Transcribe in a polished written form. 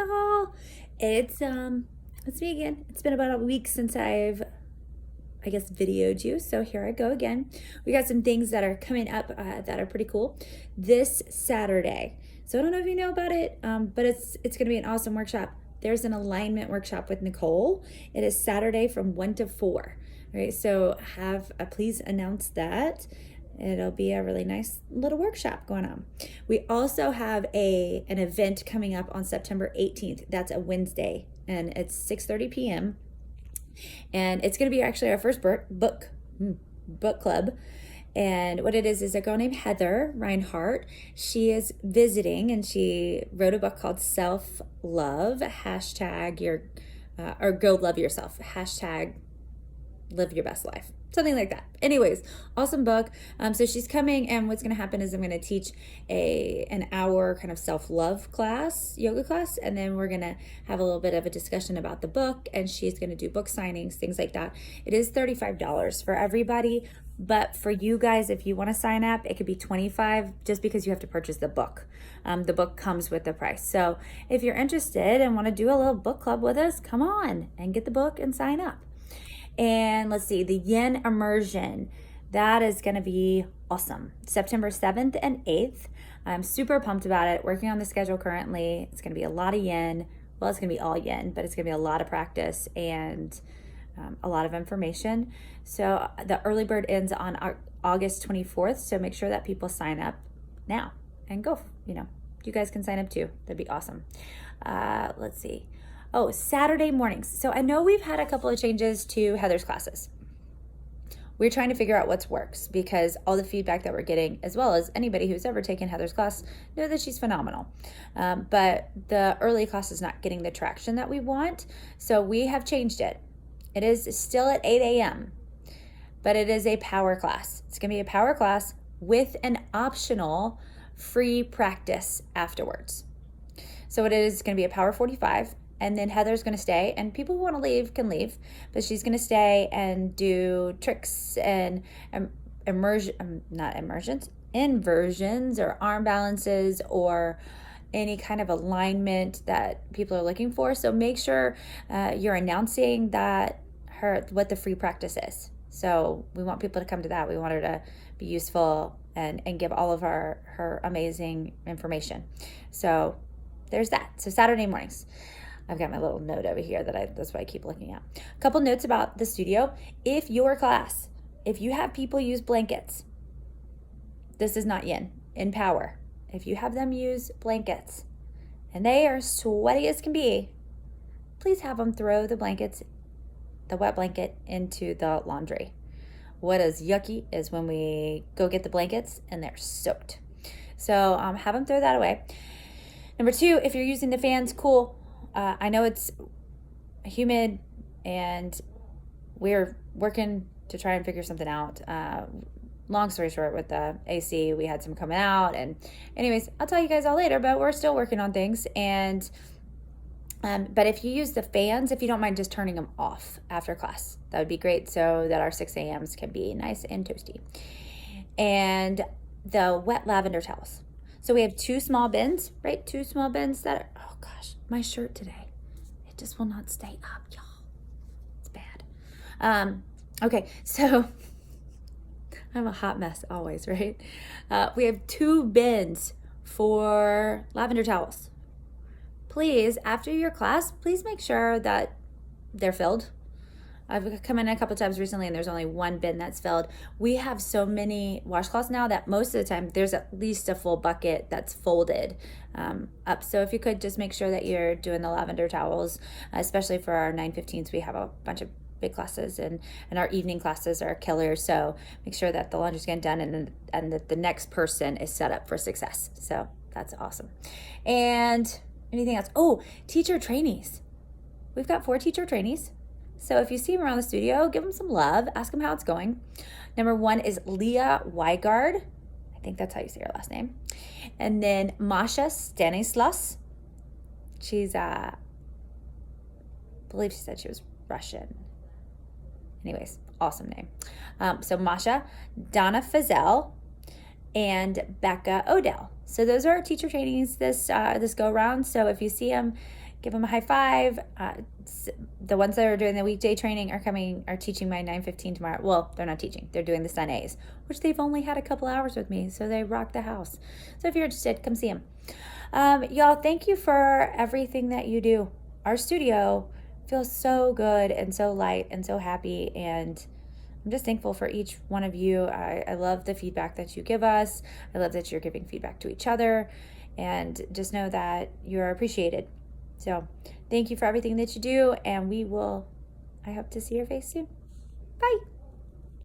y'all. It's me again. It's been about a week since I've videoed you, so here I go again. We got some things that are coming up that are pretty cool this Saturday. So I don't know if you know about it, but it's going to be an awesome workshop. There's an alignment workshop with Nicole. It is Saturday from 1 to 4. All right, so please announce that. It'll be a really nice little workshop going on. We also have an event coming up on September 18th. That's a Wednesday, and it's 6:30 p.m. And it's going to be actually our first book club. And what it is a girl named Heather Reinhardt. She is visiting, and she wrote a book called Self Love, hashtag or Go Love Yourself, hashtag Live Your Best Life, something like that. Anyways, awesome book. So she's coming, and what's going to happen is I'm going to teach an hour kind of self-love class, yoga class, and then we're going to have a little bit of a discussion about the book, and she's going to do book signings, things like that. It is $35 for everybody, but for you guys, if you want to sign up, it could be $25 just because you have to purchase the book. The book comes with the price. So if you're interested and want to do a little book club with us, come on and get the book and sign up. And let's see, the Yin Immersion, that is going to be awesome. September 7th and 8th. I'm super pumped about it. Working on the schedule currently. It's going to be a lot of Yin. Well, it's going to be all Yin, but it's going to be a lot of practice and a lot of information. So the early bird ends on August 24th. So make sure that people sign up now and go. You guys can sign up too. That'd be awesome. Let's see. Oh, Saturday mornings. So I know we've had a couple of changes to Heather's classes. We're trying to figure out what works because all the feedback that we're getting, as well as anybody who's ever taken Heather's class, know that she's phenomenal. But the early class is not getting the traction that we want. So we have changed it. It is still at 8 a.m., but it is a power class. It's going to be a power class with an optional free practice afterwards. So it is going to be a power 45. And then Heather's going to stay, and people who want to leave can leave, but she's going to stay and do tricks and inversions or arm balances or any kind of alignment that people are looking for. So make sure you're announcing what the free practice is. So we want people to come to that. We want her to be useful and give all of her amazing information. So there's that. So Saturday mornings. I've got my little note over here that's what I keep looking at. A couple notes about the studio. If you have people use blankets, this is not Yin, in power. If you have them use blankets and they are sweaty as can be, please have them throw the wet blanket into the laundry. What is yucky is when we go get the blankets and they're soaked. So have them throw that away. Number 2, if you're using the fans, cool. I know it's humid and we're working to try and figure something out. Long story short, with the AC, we had some coming out. And anyways, I'll tell you guys all later, but we're still working on things. And but if you use the fans, if you don't mind just turning them off after class, that would be great so that our 6 a.m.s can be nice and toasty. And the wet lavender towels. So we have 2 small bins, right? 2 small bins that are, oh gosh, my shirt today. It just will not stay up, y'all. It's bad. Okay, so I'm a hot mess always, right? We have 2 bins for lavender towels. Please, after your class, please make sure that they're filled. I've come in a couple times recently and there's only 1 bin that's filled. We have so many washcloths now that most of the time there's at least a full bucket that's folded up. So if you could just make sure that you're doing the lavender towels, especially for our 9:15s, we have a bunch of big classes and our evening classes are killer. So make sure that the laundry's getting done and that the next person is set up for success. So that's awesome. And anything else? Oh, teacher trainees. We've got 4 teacher trainees. So if you see them around the studio, give them some love. Ask them how it's going. Number 1 is Leah Weigard. I think that's how you say her last name. And then Masha Stanislas. She's, I believe she said she was Russian. Anyways, awesome name. So Masha, Donna Fazell, and Becca Odell. So those are our teacher trainings this go around. So if you see them, give them a high five. The ones that are doing the weekday training are teaching my 9:15 tomorrow. Well, they're not teaching. They're doing the Sun A's, which they've only had a couple hours with me, so they rock the house. So if you're interested, come see them. Y'all, thank you for everything that you do. Our studio feels so good and so light and so happy, and I'm just thankful for each one of you. I love the feedback that you give us. I love that you're giving feedback to each other, and just know that you're appreciated. So thank you for everything that you do, and I hope to see your face soon. Bye.